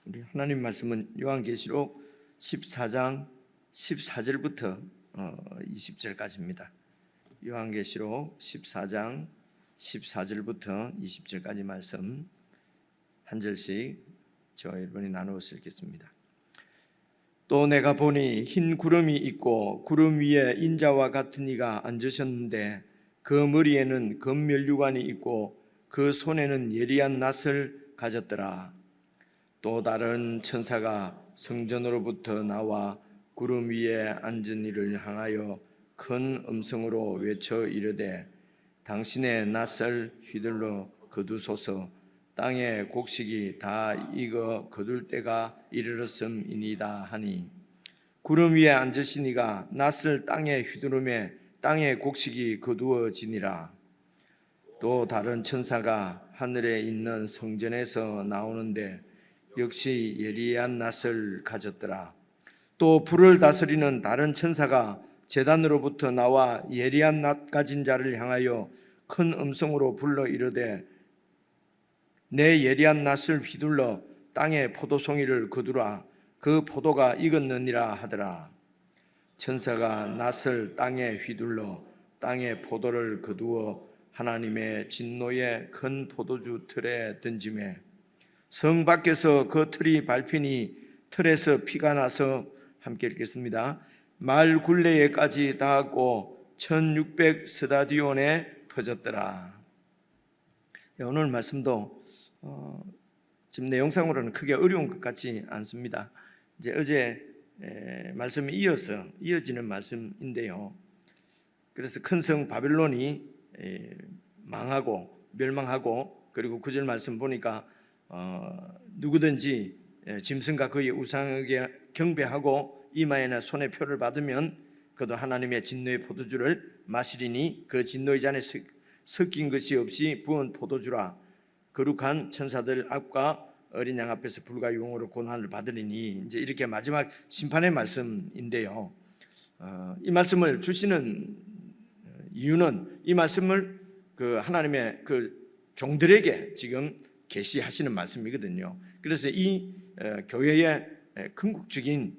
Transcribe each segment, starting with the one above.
우리 하나님 말씀은 요한계시록 14장 14절부터 20절까지입니다. 요한계시록 14장 14절부터 20절까지 말씀 한 절씩 저와 여러분이 나누어 읽겠습니다. 또 내가 보니 흰 구름이 있고 구름 위에 인자와 같은 이가 앉으셨는데 그 머리에는 금면류관이 있고 그 손에는 예리한 낫을 가졌더라. 또 다른 천사가 성전으로부터 나와 구름 위에 앉은 이를 향하여 큰 음성으로 외쳐 이르되 당신의 낫을 휘둘러 거두소서. 땅의 곡식이 다 익어 거둘 때가 이르렀음이니이다 하니 구름 위에 앉으신 이가 낫을 땅에 휘두르매 땅의 곡식이 거두어지니라. 또 다른 천사가 하늘에 있는 성전에서 나오는데 역시 예리한 낫을 가졌더라. 또 불을 다스리는 다른 천사가 제단으로부터 나와 예리한 낫 가진 자를 향하여 큰 음성으로 불러 이르되 내 예리한 낫을 휘둘러 땅의 포도송이를 거두라. 그 포도가 익었느니라 하더라. 천사가 낫을 땅에 휘둘러 땅의 포도를 거두어 하나님의 진노의 큰 포도주 틀에 던지매 성 밖에서 그 틀이 밟히니 틀에서 피가 나서 함께 읽겠습니다. 말 굴레에까지 닿았고 1600 스타디온에 퍼졌더라. 오늘 말씀도 지금 내용상으로는 크게 어려운 것 같지 않습니다. 이제 어제 말씀이 이어지는 말씀인데요. 그래서 큰 성 바벨론이 망하고 멸망하고, 그리고 구절 말씀 보니까 누구든지 짐승과 그의 우상에게 경배하고 이마에나 손에 표를 받으면 그도 하나님의 진노의 포도주를 마시리니 그 진노의 잔에 섞인 것이 없이 부은 포도주라. 거룩한 천사들 앞과 어린 양 앞에서 불과 용으로 고난을 받으리니, 이제 이렇게 마지막 심판의 말씀인데요. 이 말씀을 주시는 이유는 이 말씀을 그 하나님의 그 종들에게 지금 계시하시는 말씀이거든요. 그래서 이 교회의 궁극적인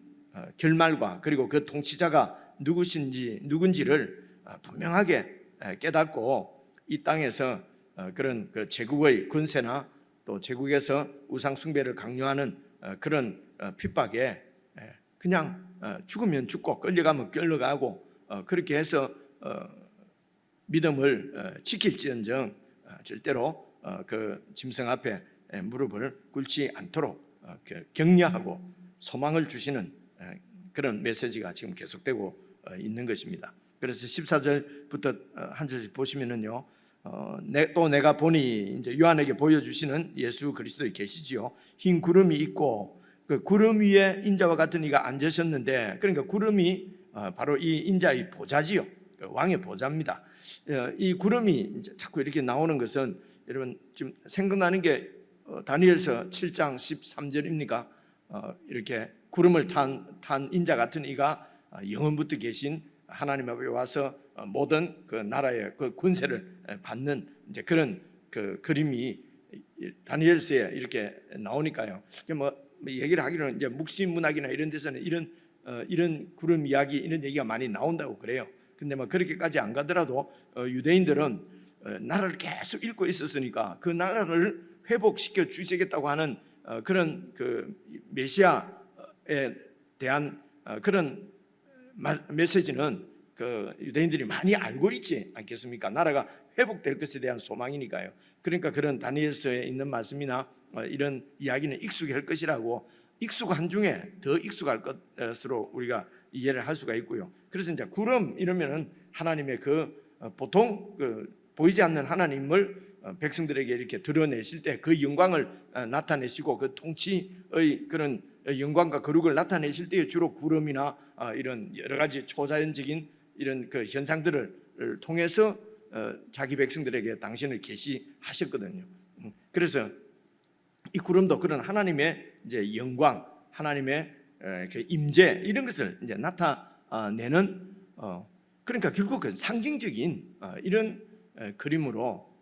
결말과 그리고 그 통치자가 누군지를 분명하게 깨닫고 이 땅에서 그런 그 제국의 권세나 또 제국에서 우상 숭배를 강요하는 그런 핍박에 그냥 죽으면 죽고 끌려가면 끌려가고 그렇게 해서 믿음을 지킬지언정 절대로 그 짐승 앞에 무릎을 꿇지 않도록 격려하고 소망을 주시는 그런 메시지가 지금 계속되고 있는 것입니다. 그래서 14절부터 한 절씩 보시면은요, 또 내가 보니 이제 요한에게 보여주시는 예수 그리스도의 계시지요. 흰 구름이 있고 그 구름 위에 인자와 같은 이가 앉으셨는데, 그러니까 구름이 바로 이 인자의 보좌지요. 그 왕의 보좌입니다. 이 구름이 이제 자꾸 이렇게 나오는 것은 여러분 지금 생각나는 게 다니엘서 7장 13절입니까? 이렇게 구름을 탄 인자 같은 이가 영원부터 계신 하나님 앞에 와서 모든 그 나라의 그 권세를 받는 이제 그런 그 그림이 다니엘서에 이렇게 나오니까요. 뭐 얘기를 하기로는 이제 묵시문학이나 이런 데서는 이런 구름 이야기, 이런 얘기가 많이 나온다고 그래요. 근데 뭐 그렇게까지 안 가더라도 유대인들은 나라를 계속 읽고 있었으니까 그 나라를 회복시켜 주시겠다고 하는 그런 그 메시아에 대한 그런 메시지는 그 유대인들이 많이 알고 있지 않겠습니까? 나라가 회복될 것에 대한 소망이니까요. 그러니까 그런 다니엘서에 있는 말씀이나 이런 이야기는 익숙할 것이라고, 익숙한 중에 더 익숙할 것으로 우리가 이해를 할 수가 있고요. 그래서 이제 구름 이러면은 하나님의 그 보통 그 보이지 않는 하나님을 백성들에게 이렇게 드러내실 때 그 영광을 나타내시고 그 통치의 그런 영광과 거룩을 나타내실 때에 주로 구름이나 이런 여러 가지 초자연적인 이런 그 현상들을 통해서 자기 백성들에게 당신을 계시하셨거든요. 그래서 이 구름도 그런 하나님의 이제 영광, 하나님의 그 임재, 이런 것을 이제 나타내는 그러니까 결국 그 상징적인 이런 그림으로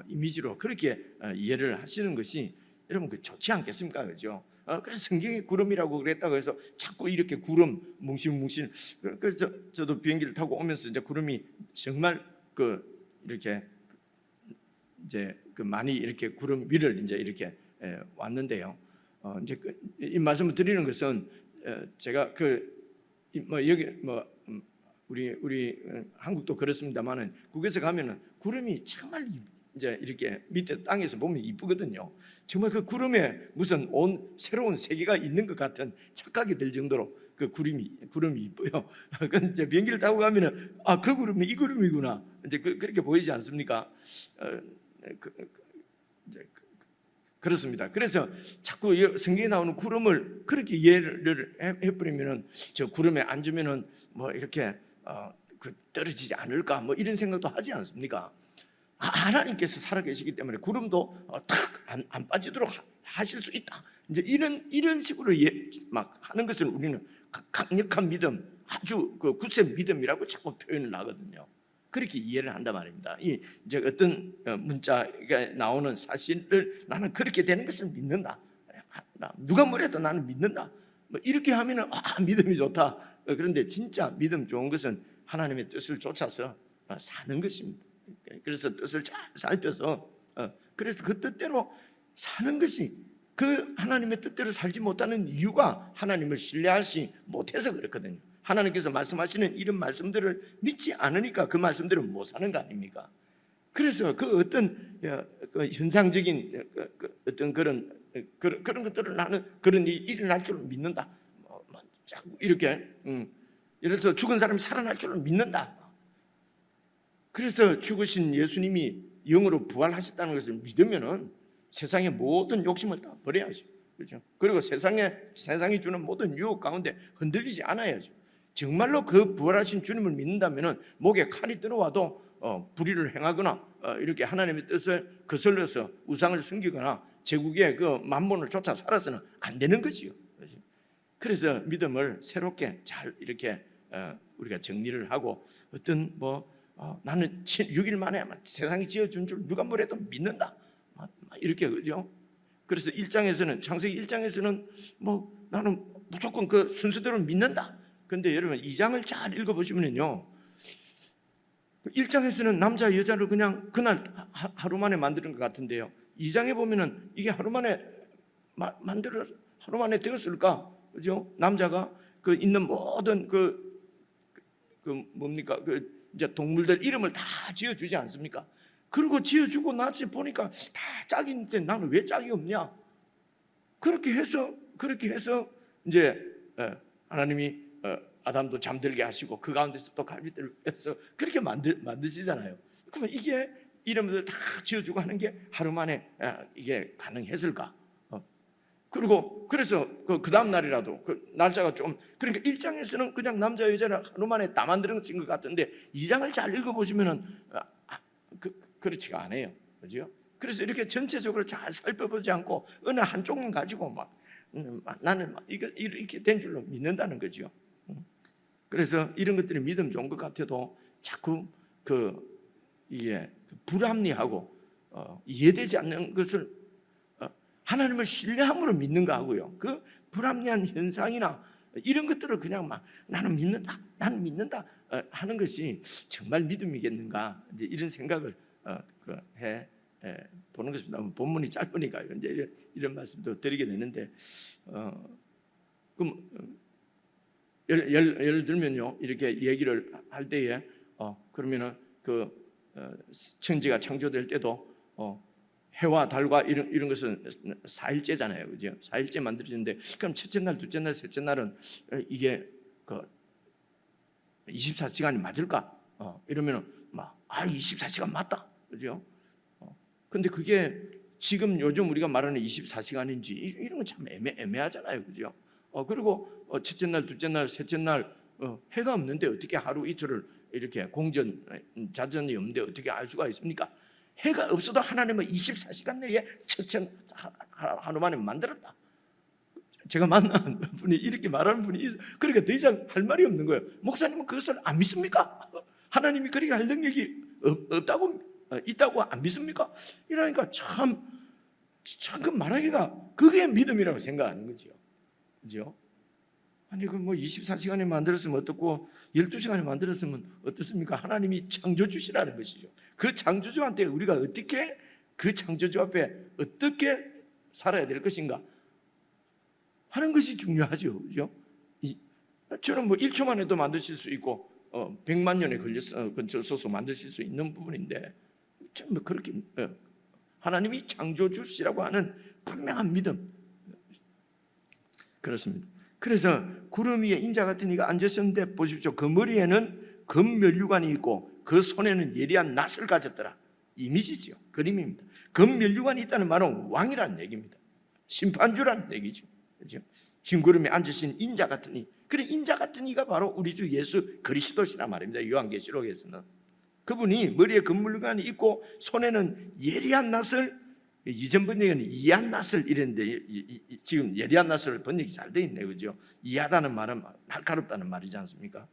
이미지로 그렇게 이해를 하시는 것이 여러분 그 좋지 않겠습니까? 그죠? 그래서 성경이 구름이라고 그랬다고 해서 자꾸 이렇게 구름 뭉실뭉실. 그래서 저도 비행기를 타고 오면서 이제 구름이 정말 이렇게 이제 많이 이렇게 구름 위를 이제 이렇게 왔는데요. 이제 이 말씀을 드리는 것은 제가 여기 우리 한국도 그렇습니다만은 국에서 가면은 구름이 정말 이제 이렇게 밑에 땅에서 보면 이쁘거든요. 정말 그 구름에 무슨 새로운 세계가 있는 것 같은 착각이 들 정도로 그 구름이 이뻐요. 근데 이제 비행기를 타고 가면은 그 구름이 이 구름이구나 이제 그렇게 보이지 않습니까? 그렇습니다. 그래서 자꾸 성경에 나오는 구름을 그렇게 이해를 해버리면은 저 구름에 앉으면은 뭐 이렇게 떨어지지 않을까 뭐 이런 생각도 하지 않습니까? 하나님께서 살아계시기 때문에 구름도 탁 안 빠지도록 하실 수 있다. 이제 이런 식으로 막 하는 것을 우리는 강력한 믿음, 아주 굳센 믿음이라고 자꾸 표현을 하거든요. 그렇게 이해를 한단 말입니다. 이제 어떤 문자가 나오는 사실을 나는 그렇게 되는 것을 믿는다. 누가 뭐래도 나는 믿는다. 뭐 이렇게 하면은 믿음이 좋다. 그런데 진짜 믿음 좋은 것은 하나님의 뜻을 쫓아서 사는 것입니다. 그래서 뜻을 잘 살펴서 그래서 그 뜻대로 사는 것이 그 하나님의 뜻대로 살지 못하는 이유가 하나님을 신뢰하지 못해서 그렇거든요. 하나님께서 말씀하시는 이런 말씀들을 믿지 않으니까 그 말씀대로 못 사는 거 아닙니까? 그래서 어떤 현상적인 어떤 그런 것들을 나는 그런 일이 일어날 줄 믿는다. 자꾸 이렇게 예를 들어 죽은 사람이 살아날 줄 믿는다. 그래서 죽으신 예수님이 영으로 부활하셨다는 것을 믿으면은 세상의 모든 욕심을 다 버려야죠. 그렇죠? 그리고 세상이 주는 모든 유혹 가운데 흔들리지 않아야죠. 정말로 그 부활하신 주님을 믿는다면은 목에 칼이 들어와도 불의를 행하거나 이렇게 하나님의 뜻을 거슬러서 우상을 섬기거나 제국의 그 만본을 쫓아 살아서는 안 되는 거지요. 그래서 믿음을 새롭게 잘 이렇게 우리가 정리를 하고 어떤 나는 6일 만에 세상이 지어준 줄 누가 뭐래도 믿는다. 이렇게 그죠? 그래서 창세기 1장에서는 나는 무조건 그 순서대로 믿는다. 그런데 여러분 2장을 잘 읽어보시면요, 1장에서는 남자 여자를 그냥 그날 하루 만에 만드는 것 같은데요, 2장에 보면은 이게 하루 만에 되었을까? 그죠? 남자가 있는 모든 뭡니까? 이제 동물들 이름을 다 지어주지 않습니까? 그리고 지어주고 나서 보니까 다 짝이 있는데 나는 왜 짝이 없냐? 그렇게 해서 이제 하나님이 아담도 잠들게 하시고 그 가운데서 또 갈빗대를 빼서 그렇게 만드시잖아요. 그러면 이게 이름들 다 지어주고 하는 게 하루 만에 이게 가능했을까? 그래서 그 다음 날이라도 날짜가 좀, 그러니까 1장에서는 그냥 남자 여자를 하루 만에 다 만드는 것인 것 같은데 2장을 잘 읽어보시면은 그렇지가 않아요. 그죠? 그래서 이렇게 전체적으로 잘 살펴보지 않고 어느 한쪽만 가지고 나는 이렇게 된 줄로 믿는다는 거죠. 그래서 이런 것들이 믿음 좋은 것 같아도 자꾸 이게 불합리하고 이해되지 않는 것을 하나님을 신뢰함으로 믿는가 하고요, 그 불합리한 현상이나 이런 것들을 그냥 나는 믿는다 하는 것이 정말 믿음이겠는가, 이제 이런 생각을 해 보는 것입니다. 본문이 짧으니까 이제 이런 말씀도 드리게 되는데, 그럼 예를 들면요, 이렇게 얘기를 할 때에 그러면은 천지가 창조될 때도 해와 달과 이런 것은 4일째잖아요. 그죠? 4일째 만들어지는데, 그럼 첫째 날, 둘째 날, 셋째 날은 이게 24시간이 맞을까? 이러면은 24시간 맞다. 그죠? 근데 그게 지금 요즘 우리가 말하는 24시간인지 이런 건 참 애매하잖아요. 그죠? 그리고 첫째 날, 둘째 날, 셋째 날 해가 없는데 어떻게 하루 이틀을 이렇게 공전, 자전이 없는데 어떻게 알 수가 있습니까? 해가 없어도 하나님은 24시간 내에 첫째 하루 만에 만들었다. 제가 만난 분이 이렇게 말하는 분이 있어요. 그러니까 더 이상 할 말이 없는 거예요. 목사님은 그것을 안 믿습니까? 하나님이 그렇게 할 능력이 있다고 안 믿습니까? 이러니까 참 그 말하기가 그게 믿음이라고 생각하는 거죠. 그죠? 아니 그 뭐 24시간에 만들었으면 어떻고 12시간에 만들었으면 어떻습니까? 하나님이 창조주시라는 것이죠. 그 창조주한테 우리가 어떻게 그 창조주 앞에 어떻게 살아야 될 것인가 하는 것이 중요하죠. 그죠? 저는 뭐 1초 만에도 만드실 수 있고 100만 년에 걸쳐서 만드실 수 있는 부분인데 뭐 그렇게 하나님이 창조주시라고 하는 분명한 믿음 그렇습니다. 그래서 구름 위에 인자 같은 이가 앉으셨는데 보십시오. 그 머리에는 금면류관이 있고 그 손에는 예리한 낫을 가졌더라. 이미지죠. 그림입니다. 금면류관이 있다는 말은 왕이라는 얘기입니다. 심판주라는 얘기죠. 그렇죠? 흰 구름에 앉으신 인자 같은 이. 그래 인자 같은 이가 바로 우리 주 예수 그리스도시라 말입니다. 요한계시록에서는 그분이 머리에 금면류관이 있고 손에는 예리한 낫을 이전 번역에는 이한 낫을 이랬는데 지금 예리한 낫을 번역이 잘 돼 있네요. 그죠? 이하다는 말은 날카롭다는 말이지 않습니까?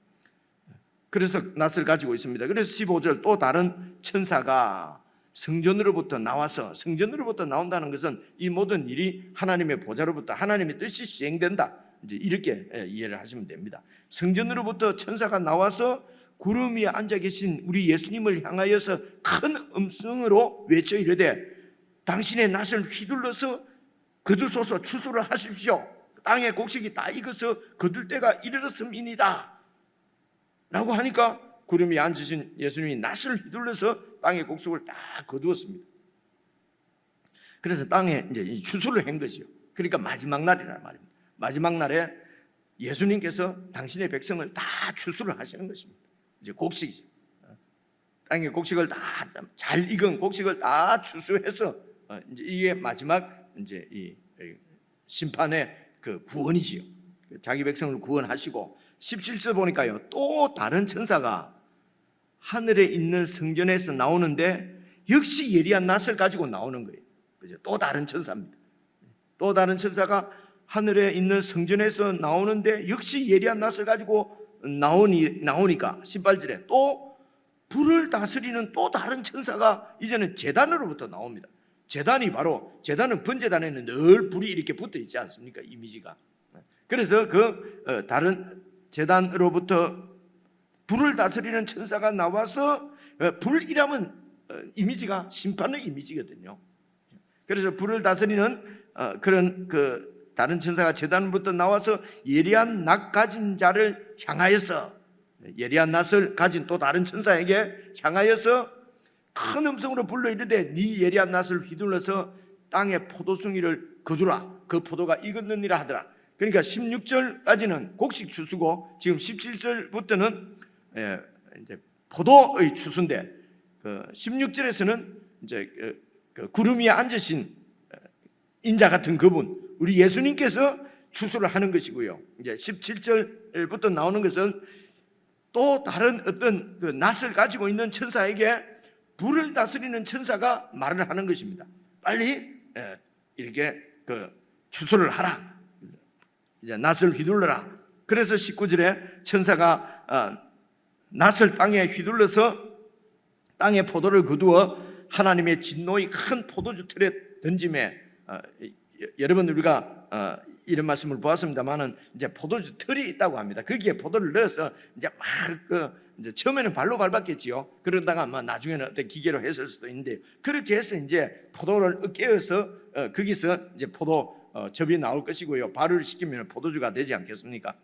그래서 낫을 가지고 있습니다. 그래서 15절 또 다른 천사가 성전으로부터 나와서 성전으로부터 나온다는 것은 이 모든 일이 하나님의 보좌로부터 하나님의 뜻이 시행된다. 이제 이렇게 이해를 하시면 됩니다. 성전으로부터 천사가 나와서 구름 위에 앉아 계신 우리 예수님을 향하여서 큰 음성으로 외쳐 이르되 당신의 낫을 휘둘러서 거두소서 추수를 하십시오. 땅의 곡식이 다 익어서 거둘 때가 이르렀음이니이다 라고 하니까 구름 위에 앉으신 예수님이 낫을 휘둘러서 땅의 곡식을 다 거두었습니다. 그래서 땅에 이제 추수를 한 거죠. 그러니까 마지막 날이라는 말입니다. 마지막 날에 예수님께서 당신의 백성을 다 추수를 하시는 것입니다. 이제 곡식이죠. 땅의 곡식을 다 잘 익은 곡식을 다 추수해서 이제 이게 마지막 이제 이 심판의 그 구원이지요. 자기 백성을 구원하시고 17절 보니까요. 또 다른 천사가 하늘에 있는 성전에서 나오는데 역시 예리한 낫을 가지고 나오는 거예요. 그죠? 또 다른 천사입니다. 또 다른 천사가 하늘에 있는 성전에서 나오는데 역시 예리한 낫을 가지고 나오니까 18절에 또 불을 다스리는 또 다른 천사가 이제는 제단으로부터 나옵니다. 제단은 번제단에는 늘 불이 이렇게 붙어 있지 않습니까? 이미지가. 그래서 그 다른 제단으로부터 불을 다스리는 천사가 나와서 불이라면 이미지가 심판의 이미지거든요. 그래서 불을 다스리는 그런 그 다른 천사가 제단으로부터 나와서 예리한 낫 가진 자를 향하여서 예리한 낫을 가진 또 다른 천사에게 향하여서 큰 음성으로 불러 이르되 네 예리한 낫을 휘둘러서 땅의 포도송이를 거두라. 그 포도가 익었느니라 하더라. 그러니까 16절까지는 곡식 추수고 지금 17절부터는 이제 포도의 추수인데 그 16절에서는 이제 그 구름 위에 앉으신 인자 같은 그분 우리 예수님께서 추수를 하는 것이고요. 이제 17절부터 나오는 것은 또 다른 어떤 그 낫을 가지고 있는 천사에게 불을 다스리는 천사가 말을 하는 것입니다. 빨리 이렇게 그 추수를 하라. 이제 낫을 휘둘러라. 그래서 19절에 천사가 낫을 땅에 휘둘러서 땅에 포도를 거두어 하나님의 진노의 큰 포도주 틀에 던짐에 여러분 우리가 이런 말씀을 보았습니다만은 이제 포도주 틀이 있다고 합니다. 거기에 포도를 넣어서 이제 막 이제 처음에는 발로 밟았겠지요. 그러다가 아마 나중에는 어떤 기계로 했을 수도 있는데 그렇게 해서 이제 포도를 깨어서 거기서 이제 포도 접이 나올 것이고요. 발효를 시키면 포도주가 되지 않겠습니까?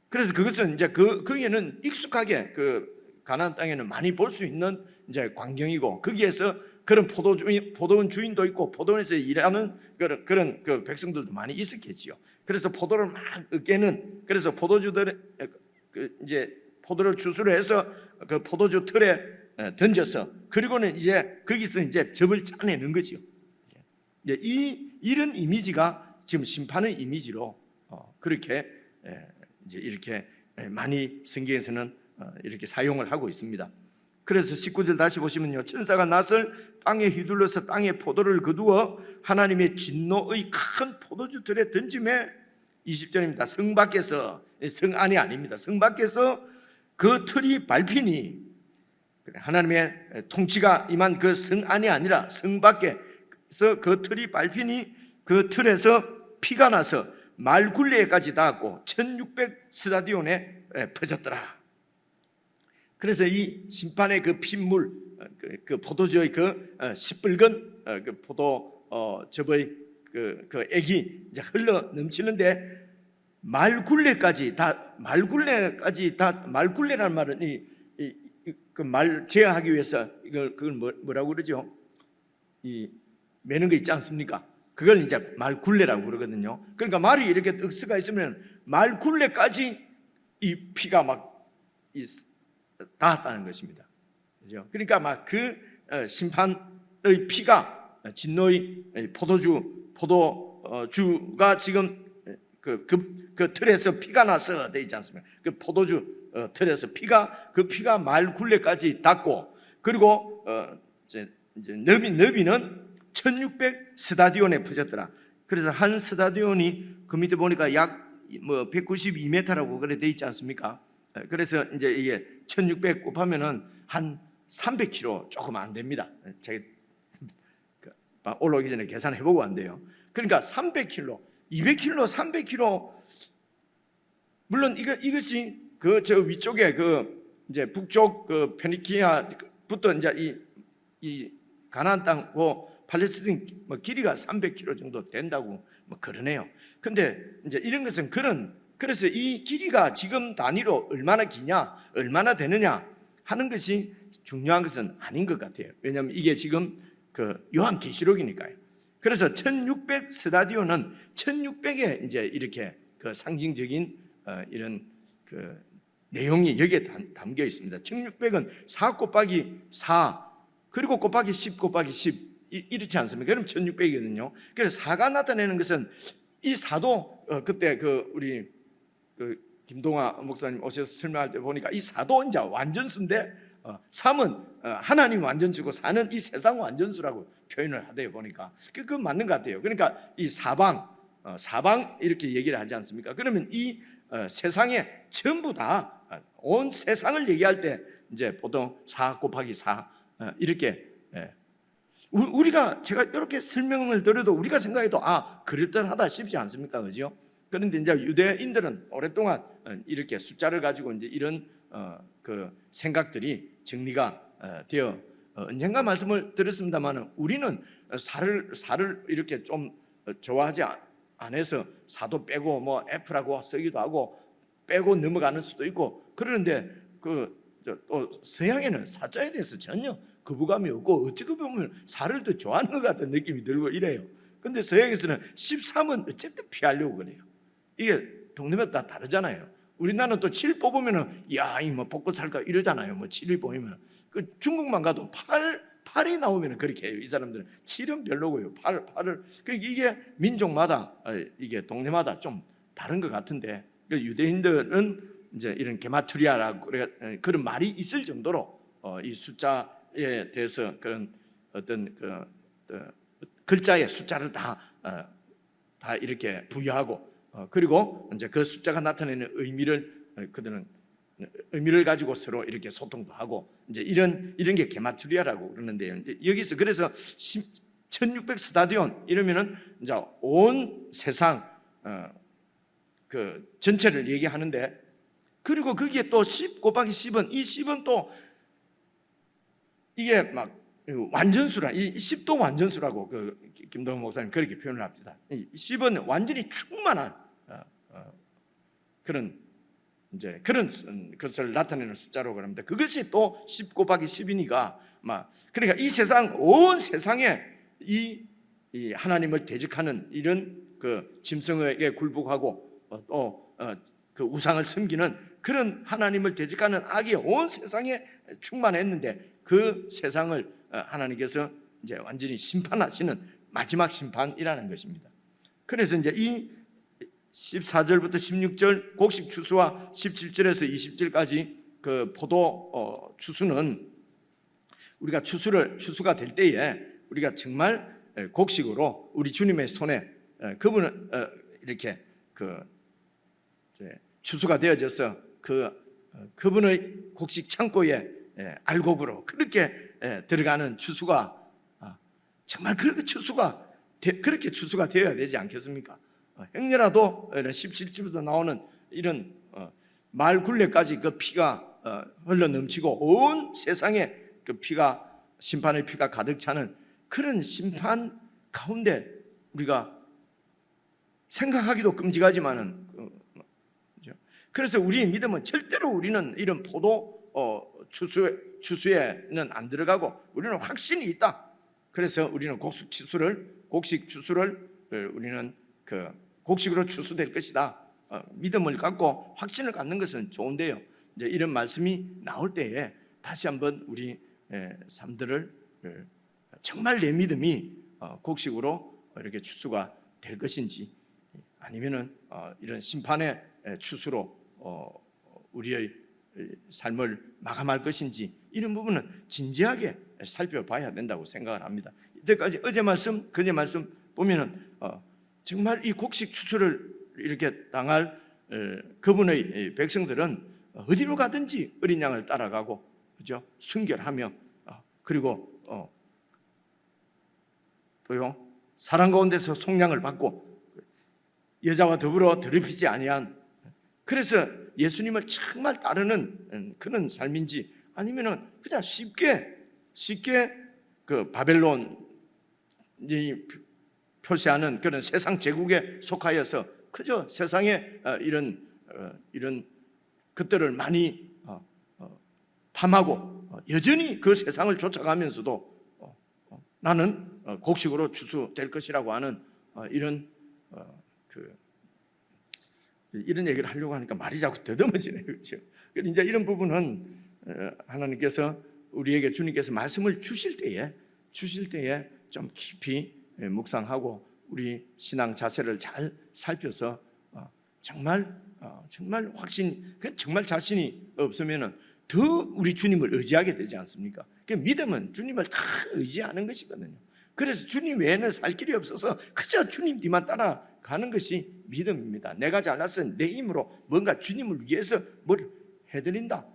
그래서 그것은 이제 거기에는 익숙하게 그 가나안 땅에는 많이 볼 수 있는 이제 광경이고 거기에서 그런 포도원 주인도 있고 포도원에서 일하는 그런 그 백성들도 많이 있었겠지요. 그래서 포도를 막 깨는 그래서 포도주들 이제 포도를 추수를 해서 그 포도주 틀에 던져서 그리고는 이제 거기서 이제 즙을 짜내는 거지요. 이제 이런 이미지가 지금 심판의 이미지로 그렇게 이제 이렇게 많이 성경에서는 이렇게 사용을 하고 있습니다. 그래서 19절 다시 보시면요. 천사가 낫을 땅에 휘둘러서 땅에 포도를 거두어 하나님의 진노의 큰 포도주 틀에 던짐에 20절입니다. 성 밖에서 성 안이 아닙니다. 성 밖에서 그 틀이 밟히니 하나님의 통치가 임한 그 성 안이 아니라 성 밖에 그 틀이 밟히니 그 틀에서 피가 나서 말 굴레까지 닿았고 1600 스타디온에 퍼졌더라. 그래서 이 심판의 그 핏물, 그 포도주의 그 시뻘건 그 포도 즙의 그 액이 이제 흘러 넘치는데 말굴레라는 말은 그 말 제어하기 위해서 그걸 뭐라고 그러죠? 이 매는 거 있지 않습니까? 그걸 이제 말굴레라고 그러거든요. 그러니까 말이 이렇게 억스가 있으면 말굴레까지 이 피가 막 닿았다는 것입니다. 그죠? 그러니까 막 그 심판의 피가 진노의 포도주가 지금 그 틀에서 피가 나서 돼 있지 않습니까? 그 포도주 틀에서 그 피가 말 굴레까지 닿고, 그리고 이제 너비는 1600 스타디온에 퍼졌더라. 그래서 한 스타디온이 그 밑에 보니까 약 192m라고 그래 돼 있지 않습니까? 그래서 이제 이게 1600 곱하면은 한 300km 조금 안 됩니다. 제가 올라오기 전에 계산해보고 안 돼요. 그러니까 300km, 200km, 300km. 물론 이것이 저 위쪽에 이제 북쪽 페니키아부터 이제 이 가나안 땅 팔레스틴 길이가 300km 정도 된다고 그러네요. 근데 이제 이런 것은 그래서 이 길이가 지금 단위로 얼마나 기냐, 얼마나 되느냐 하는 것이 중요한 것은 아닌 것 같아요. 왜냐하면 이게 지금 요한계시록이니까요. 그래서 1600 스타디온은 1600에 이제 이렇게 상징적인 이런 내용이 여기에 담겨 있습니다. 1600은 4 곱하기 4 그리고 곱하기 10 곱하기 10 이렇지 않습니까? 그럼 1600이거든요. 그래서 4가 나타내는 것은 이 4도 그때 우리 김동아 목사님 오셔서 설명할 때 보니까 이 4도 이제 완전수인데 3은 하나님 완전수고 4는 이 세상 완전수라고 표현을 하대요. 보니까 그건 맞는 것 같아요. 그러니까 이 사방 이렇게 얘기를 하지 않습니까? 그러면 이 세상에 전부 다 온 세상을 얘기할 때 이제 보통 4 곱하기 4 이렇게 제가 이렇게 설명을 드려도 우리가 생각해도 그럴듯하다 싶지 않습니까? 그죠? 그런데 이제 유대인들은 오랫동안 이렇게 숫자를 가지고 이제 이런 생각들이 정리가 되어 언젠가 말씀을 드렸습니다만 우리는 살을 이렇게 좀 좋아하지 않아서 사도 빼고 F라고 쓰기도 하고 빼고 넘어가는 수도 있고 그러는데 또 서양에는 사자에 대해서 전혀 거부감이 없고 어찌 보면 살을 더 좋아하는 것 같은 느낌이 들고 이래요. 근데 서양에서는 13은 어쨌든 피하려고 그래요. 이게 동네마다 다 다르잖아요. 우리나라는 또 7 뽑으면은 복고 살까 이러잖아요. 7을 보이면 중국만 가도 8이 나오면 그렇게 해요. 이 사람들은 7은 별로고요. 8을 이게 민족마다 이게 동네마다 좀 다른 것 같은데 유대인들은 이제 이런 게마트리아라고 그런 말이 있을 정도로 이 숫자에 대해서 그런 어떤 글자의 숫자를 다 이렇게 부여하고 그리고 이제 그 숫자가 나타내는 그들은 의미를 가지고 서로 이렇게 소통도 하고 이제 이런 게 게마트리아라고 그러는데요. 이제 여기서 그래서 1600 스타디온 이러면은 이제 온 세상 전체를 얘기하는데 그리고 거기에 또 10 곱하기 10은 이 10은 또 이게 막 완전수라 이 10도 완전수라고 김동훈 목사님 그렇게 표현을 합니다. 이 10은 완전히 충만한 그런 것을 나타내는 숫자로 그럽니다. 그것이 또 10 곱하기 10이니까 그러니까 이 세상 온 세상에 이 하나님을 대적하는 이런 짐승에게 굴복하고 또 우상을 섬기는 그런 하나님을 대적하는 악이 온 세상에 충만했는데 그 세상을 하나님께서 이제 완전히 심판하시는 마지막 심판이라는 것입니다. 그래서 이제 이 14절부터 16절 곡식 추수와 17절에서 20절까지 그 포도 추수는 우리가 추수가 될 때에 우리가 정말 곡식으로 우리 주님의 손에 그분은 이렇게 추수가 되어져서 그분의 곡식 창고에 알곡으로 그렇게 들어가는 추수가 정말 그렇게 추수가 되어야 되지 않겠습니까? 행여라도 17절부터 나오는 이런 말 굴레까지 그 피가 흘러 넘치고 온 세상에 그 피가, 심판의 피가 가득 차는 그런 심판 가운데 우리가 생각하기도 끔찍하지만은, 그래서 우리의 믿음은 절대로 우리는 이런 포도 추수에는 안 들어가고 우리는 확신이 있다. 그래서 우리는 곡식 추수를 우리는 곡식으로 추수될 것이다. 믿음을 갖고 확신을 갖는 것은 좋은데요, 이제 이런 말씀이 나올 때에 다시 한번 우리 삶들을 정말 내 믿음이 곡식으로 이렇게 추수가 될 것인지, 아니면은 이런 심판의 추수로 우리의 삶을 마감할 것인지, 이런 부분은 진지하게 살펴봐야 된다고 생각을 합니다. 이때까지 어제 말씀, 그제 말씀 보면은 정말 이 곡식 추수를 이렇게 당할 그분의 백성들은 어디로 가든지 어린 양을 따라가고, 그죠? 순결하며, 그리고 또요, 사랑 가운데서 속량을 받고 여자와 더불어 더럽히지 아니한, 그래서 예수님을 정말 따르는 그런 삶인지, 아니면은 그냥 쉽게 그 바벨론이 표시하는 그런 세상 제국에 속하여서 그저 세상에 이런 것들을 많이 탐하고 여전히 그 세상을 쫓아가면서도 나는 곡식으로 추수될 것이라고 하는 이런 얘기를 하려고 하니까 말이 자꾸 더듬어지네요. 그렇죠? 이제 이런 부분은 하나님께서 우리에게, 주님께서 말씀을 주실 때에 좀 깊이 묵상하고 우리 신앙 자세를 잘 살펴서 정말 정말 자신이 없으면은 더 우리 주님을 의지하게 되지 않습니까? 믿음은 주님을 다 의지하는 것이거든요. 그래서 주님 외에는 살 길이 없어서 그저 주님 뒤만 따라가는 것이 믿음입니다. 내가 잘났으니 내 힘으로 뭔가 주님을 위해서 뭘 해드린다가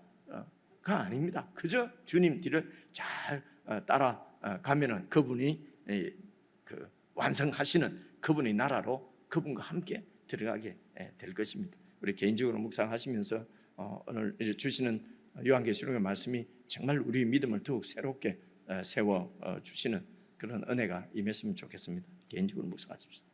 아닙니다. 그저 주님 뒤를 잘 따라가면은 그분이 완성하시는 그분의 나라로 그분과 함께 들어가게 될 것입니다. 우리 개인적으로 묵상하시면서 오늘 주시는 요한계시록의 말씀이 정말 우리 믿음을 더욱 새롭게 세워 주시는 그런 은혜가 임했으면 좋겠습니다. 개인적으로 묵상하십시오.